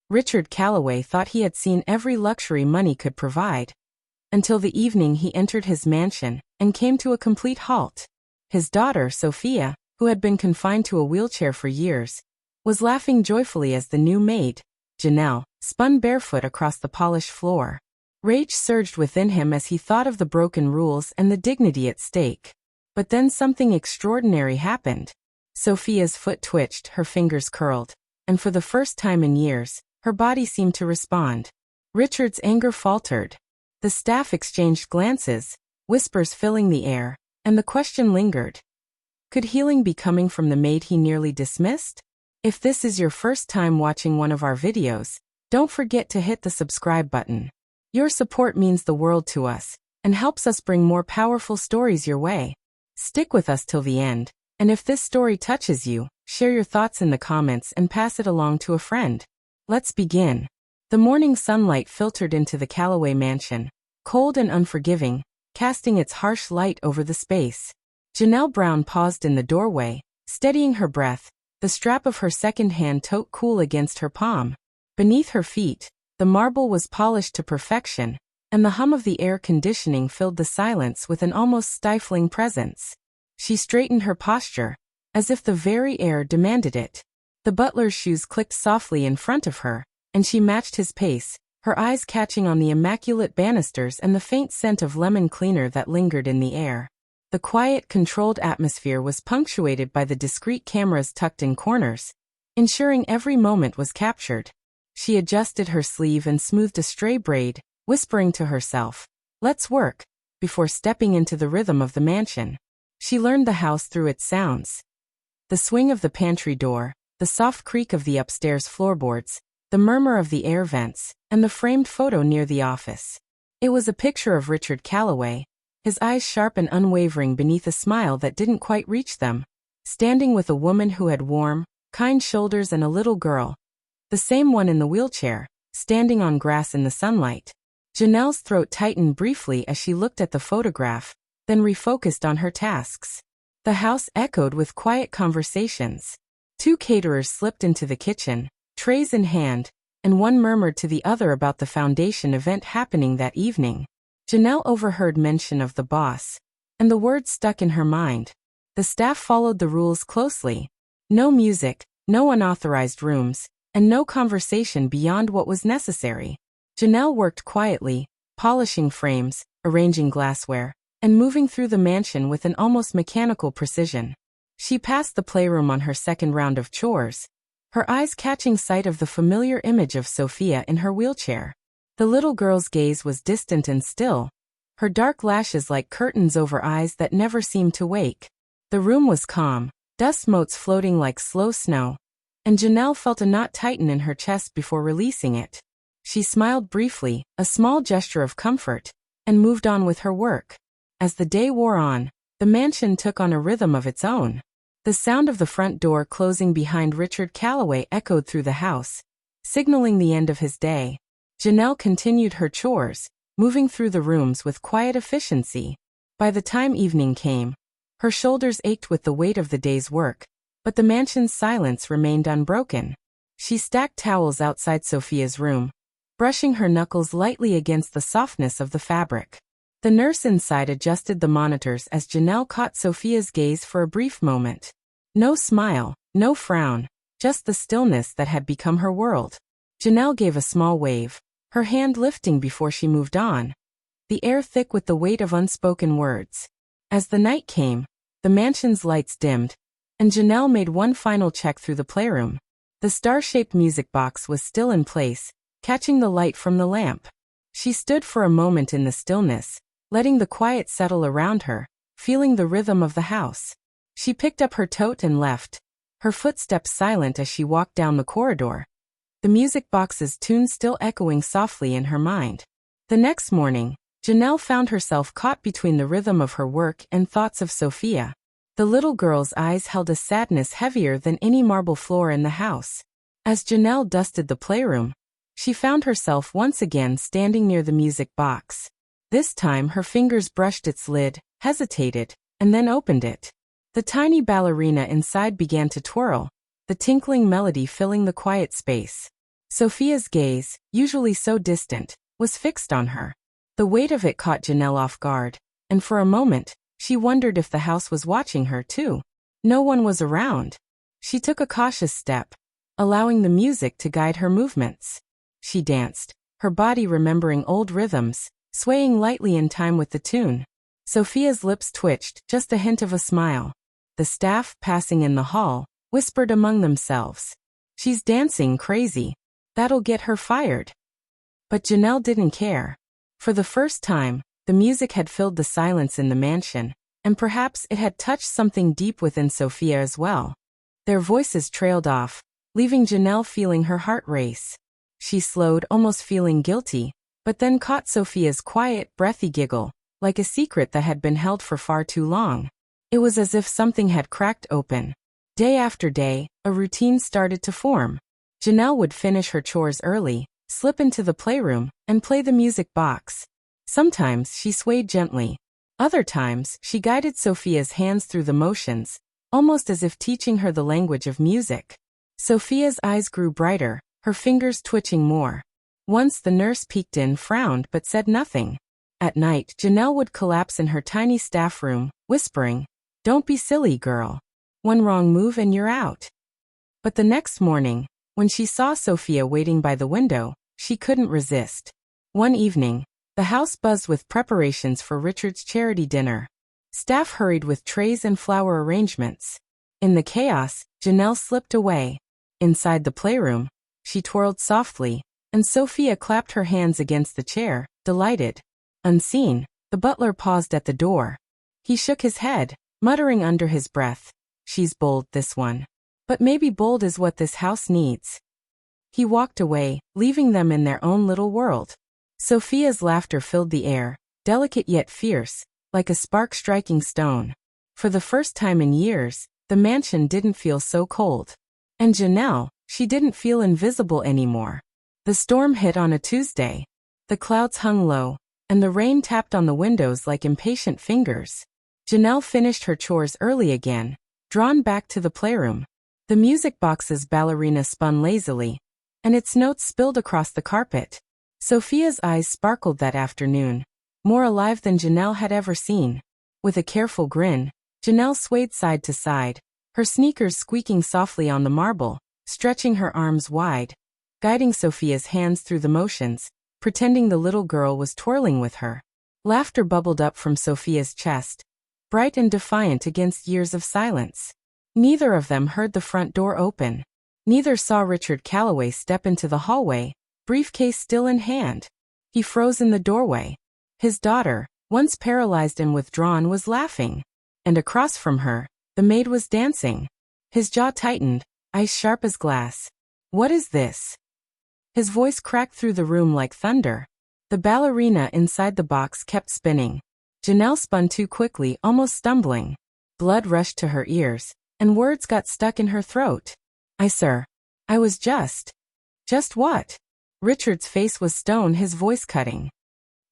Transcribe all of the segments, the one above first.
Richard Calloway thought he had seen every luxury money could provide. Until the evening he entered his mansion and came to a complete halt. His daughter, Sophia, who had been confined to a wheelchair for years, was laughing joyfully as the new maid, Janelle, spun barefoot across the polished floor. Rage surged within him as he thought of the broken rules and the dignity at stake. But then something extraordinary happened. Sophia's foot twitched, her fingers curled, and for the first time in years, her body seemed to respond. Richard's anger faltered. The staff exchanged glances, whispers filling the air, and the question lingered. Could healing be coming from the maid he nearly dismissed? If this is your first time watching one of our videos, don't forget to hit the subscribe button. Your support means the world to us and helps us bring more powerful stories your way. Stick with us till the end, and if this story touches you, share your thoughts in the comments and pass it along to a friend. Let's begin. The morning sunlight filtered into the Calloway mansion, cold and unforgiving, casting its harsh light over the space. Janelle Brown paused in the doorway, steadying her breath, the strap of her second-hand tote cool against her palm. Beneath her feet, the marble was polished to perfection, and the hum of the air conditioning filled the silence with an almost stifling presence. She straightened her posture, as if the very air demanded it. The butler's shoes clicked softly in front of her, and she matched his pace, her eyes catching on the immaculate banisters and the faint scent of lemon cleaner that lingered in the air. The quiet, controlled atmosphere was punctuated by the discreet cameras tucked in corners, ensuring every moment was captured. She adjusted her sleeve and smoothed a stray braid, whispering to herself, "Let's work," before stepping into the rhythm of the mansion. She learned the house through its sounds. The swing of the pantry door, the soft creak of the upstairs floorboards, the murmur of the air vents, and the framed photo near the office. It was a picture of Richard Calloway, his eyes sharp and unwavering beneath a smile that didn't quite reach them, standing with a woman who had warm, kind shoulders and a little girl, the same one in the wheelchair, standing on grass in the sunlight. Janelle's throat tightened briefly as she looked at the photograph, then refocused on her tasks. The house echoed with quiet conversations. Two caterers slipped into the kitchen, trays in hand, and one murmured to the other about the foundation event happening that evening. Janelle overheard mention of the boss, and the words stuck in her mind. The staff followed the rules closely. No music, no unauthorized rooms, and no conversation beyond what was necessary. Janelle worked quietly, polishing frames, arranging glassware, and moving through the mansion with an almost mechanical precision. She passed the playroom on her second round of chores, her eyes catching sight of the familiar image of Sophia in her wheelchair. The little girl's gaze was distant and still, her dark lashes like curtains over eyes that never seemed to wake. The room was calm, dust motes floating like slow snow, and Janelle felt a knot tighten in her chest before releasing it. She smiled briefly, a small gesture of comfort, and moved on with her work. As the day wore on, the mansion took on a rhythm of its own. The sound of the front door closing behind Richard Calloway echoed through the house, signaling the end of his day. Janelle continued her chores, moving through the rooms with quiet efficiency. By the time evening came, her shoulders ached with the weight of the day's work, but the mansion's silence remained unbroken. She stacked towels outside Sophia's room, brushing her knuckles lightly against the softness of the fabric. The nurse inside adjusted the monitors as Janelle caught Sophia's gaze for a brief moment. No smile, no frown, just the stillness that had become her world. Janelle gave a small wave, her hand lifting before she moved on, the air thick with the weight of unspoken words. As the night came, the mansion's lights dimmed, and Janelle made one final check through the playroom. The star-shaped music box was still in place, catching the light from the lamp. She stood for a moment in the stillness, letting the quiet settle around her, feeling the rhythm of the house. She picked up her tote and left, her footsteps silent as she walked down the corridor, the music box's tune still echoing softly in her mind. The next morning, Janelle found herself caught between the rhythm of her work and thoughts of Sophia. The little girl's eyes held a sadness heavier than any marble floor in the house. As Janelle dusted the playroom, she found herself once again standing near the music box. This time her fingers brushed its lid, hesitated, and then opened it. The tiny ballerina inside began to twirl, the tinkling melody filling the quiet space. Sophia's gaze, usually so distant, was fixed on her. The weight of it caught Janelle off guard, and for a moment, she wondered if the house was watching her too. No one was around. She took a cautious step, allowing the music to guide her movements. She danced, her body remembering old rhythms, swaying lightly in time with the tune. Sophia's lips twitched, just a hint of a smile. The staff, passing in the hall, whispered among themselves. "She's dancing crazy. That'll get her fired." But Janelle didn't care. For the first time, the music had filled the silence in the mansion, and perhaps it had touched something deep within Sophia as well. Their voices trailed off, leaving Janelle feeling her heart race. She slowed, almost feeling guilty, but then caught Sophia's quiet, breathy giggle, like a secret that had been held for far too long. It was as if something had cracked open. Day after day, a routine started to form. Janelle would finish her chores early, slip into the playroom, and play the music box. Sometimes she swayed gently. Other times, she guided Sophia's hands through the motions, almost as if teaching her the language of music. Sophia's eyes grew brighter, her fingers twitching more. Once the nurse peeked in, frowned, but said nothing. At night, Janelle would collapse in her tiny staff room, whispering, "Don't be silly, girl. One wrong move and you're out." But the next morning, when she saw Sophia waiting by the window, she couldn't resist. One evening, the house buzzed with preparations for Richard's charity dinner. Staff hurried with trays and flower arrangements. In the chaos, Janelle slipped away. Inside the playroom, she twirled softly, and Sophia clapped her hands against the chair, delighted. Unseen, the butler paused at the door. He shook his head, muttering under his breath, "She's bold, this one. But maybe bold is what this house needs." He walked away, leaving them in their own little world. Sophia's laughter filled the air, delicate yet fierce, like a spark striking stone. For the first time in years, the mansion didn't feel so cold. And Janelle, she didn't feel invisible anymore. The storm hit on a Tuesday. The clouds hung low, and the rain tapped on the windows like impatient fingers. Janelle finished her chores early again, drawn back to the playroom. The music box's ballerina spun lazily, and its notes spilled across the carpet. Sophia's eyes sparkled that afternoon, more alive than Janelle had ever seen. With a careful grin, Janelle swayed side to side, her sneakers squeaking softly on the marble, stretching her arms wide, guiding Sophia's hands through the motions, pretending the little girl was twirling with her. Laughter bubbled up from Sophia's chest, bright and defiant against years of silence. Neither of them heard the front door open. Neither saw Richard Calloway step into the hallway, briefcase still in hand. He froze in the doorway. His daughter, once paralyzed and withdrawn, was laughing. And across from her, the maid was dancing. His jaw tightened, eyes sharp as glass. "What is this?" His voice cracked through the room like thunder. The ballerina inside the box kept spinning. Janelle spun too quickly, almost stumbling. Blood rushed to her ears, and words got stuck in her throat. I was just." "Just what?" Richard's face was stone, his voice cutting.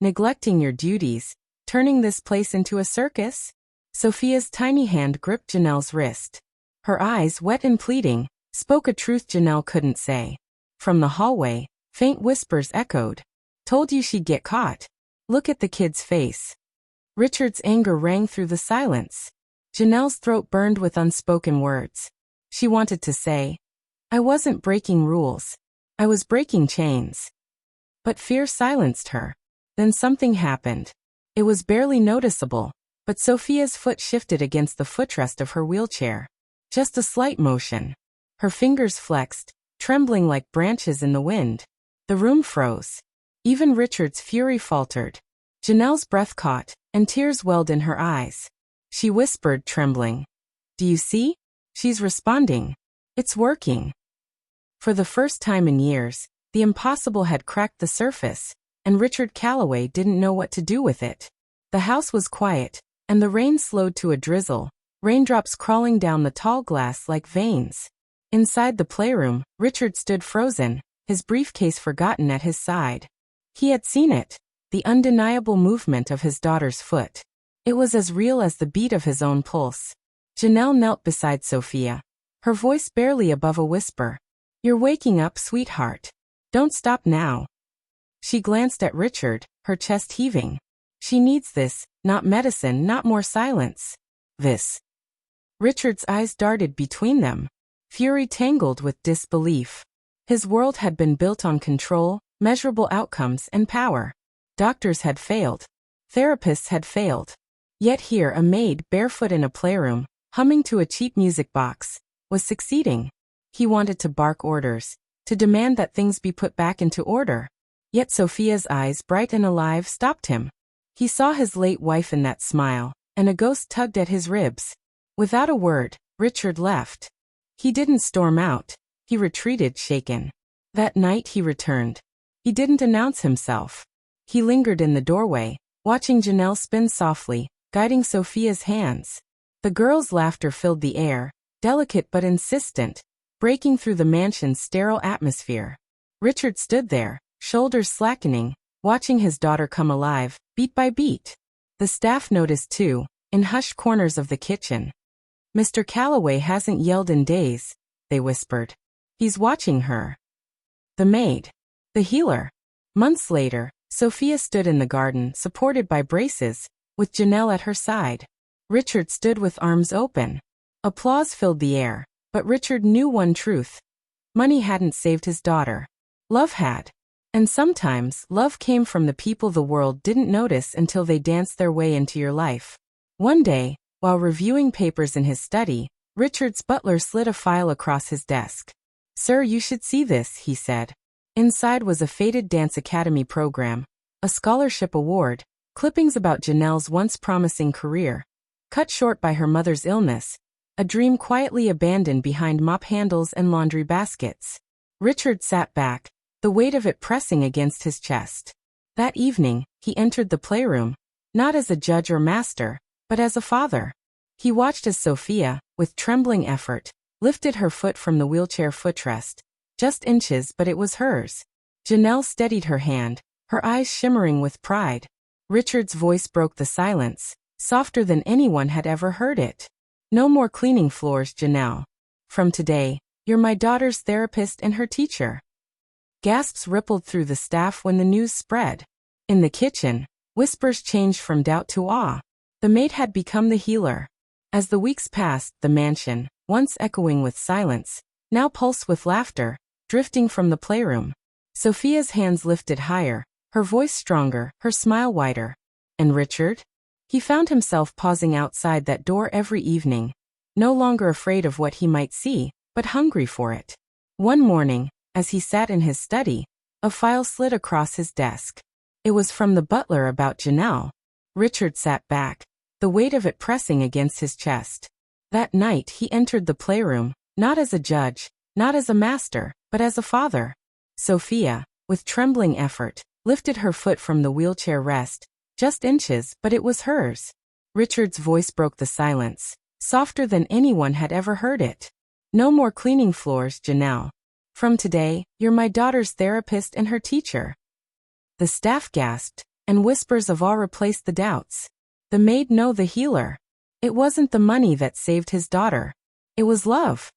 "Neglecting your duties, turning this place into a circus?" Sophia's tiny hand gripped Janelle's wrist. Her eyes, wet and pleading, spoke a truth Janelle couldn't say. From the hallway, faint whispers echoed. "Told you she'd get caught. Look at the kid's face." Richard's anger rang through the silence. Janelle's throat burned with unspoken words. She wanted to say, "I wasn't breaking rules. I was breaking chains." But fear silenced her. Then something happened. It was barely noticeable, but Sophia's foot shifted against the footrest of her wheelchair. Just a slight motion. Her fingers flexed, trembling like branches in the wind. The room froze. Even Richard's fury faltered. Janelle's breath caught, and tears welled in her eyes. She whispered, trembling, "Do you see? She's responding. It's working." For the first time in years, the impossible had cracked the surface, and Richard Calloway didn't know what to do with it. The house was quiet, and the rain slowed to a drizzle, raindrops crawling down the tall glass like veins. Inside the playroom, Richard stood frozen, his briefcase forgotten at his side. He had seen it, the undeniable movement of his daughter's foot. It was as real as the beat of his own pulse. Janelle knelt beside Sophia, her voice barely above a whisper. "You're waking up, sweetheart. Don't stop now. She glanced at Richard, her chest heaving. She needs this, not medicine, not more silence. This. Richard's eyes darted between them. Fury tangled with disbelief. His world had been built on control, measurable outcomes, and power. Doctors had failed. Therapists had failed. Yet here a maid, barefoot in a playroom, humming to a cheap music box, was succeeding. He wanted to bark orders, to demand that things be put back into order. Yet Sophia's eyes, bright and alive, stopped him. He saw his late wife in that smile, and a ghost tugged at his ribs. Without a word, Richard left. He didn't storm out. He retreated, shaken. That night he returned. He didn't announce himself. He lingered in the doorway, watching Janelle spin softly, guiding Sophia's hands. The girl's laughter filled the air, delicate but insistent, breaking through the mansion's sterile atmosphere. Richard stood there, shoulders slackening, watching his daughter come alive, beat by beat. The staff noticed too, in hushed corners of the kitchen. "Mr. Calloway hasn't yelled in days," they whispered. "He's watching her." The maid. The healer. Months later, Sophia stood in the garden, supported by braces, with Janelle at her side. Richard stood with arms open. Applause filled the air, but Richard knew one truth. Money hadn't saved his daughter. Love had. And sometimes, love came from the people the world didn't notice until they danced their way into your life. One day, while reviewing papers in his study, Richard's butler slid a file across his desk. "Sir, you should see this," he said. Inside was a faded dance academy program, a scholarship award, clippings about Janelle's once promising career, cut short by her mother's illness, a dream quietly abandoned behind mop handles and laundry baskets. Richard sat back, the weight of it pressing against his chest. That evening, he entered the playroom, not as a judge or master, but as a father. He watched as Sophia, with trembling effort, lifted her foot from the wheelchair footrest, just inches, but it was hers. Janelle steadied her hand, her eyes shimmering with pride. Richard's voice broke the silence, softer than anyone had ever heard it. "No more cleaning floors, Janelle. From today, you're my daughter's therapist and her teacher." Gasps rippled through the staff when the news spread. In the kitchen, whispers changed from doubt to awe. The maid had become the healer. As the weeks passed, the mansion, once echoing with silence, now pulsed with laughter, drifting from the playroom. Sophia's hands lifted higher, her voice stronger, her smile wider. And Richard? He found himself pausing outside that door every evening, no longer afraid of what he might see, but hungry for it. One morning, as he sat in his study, a file slid across his desk. It was from the butler about Janelle. Richard sat back, the weight of it pressing against his chest. That night he entered the playroom, not as a judge, not as a master, but as a father. Sophia, with trembling effort, lifted her foot from the wheelchair rest, just inches, but it was hers. Richard's voice broke the silence, softer than anyone had ever heard it. "No more cleaning floors, Janelle. From today, you're my daughter's therapist and her teacher." The staff gasped, and whispers of awe replaced the doubts. The maid knew the healer. It wasn't the money that saved his daughter. It was love.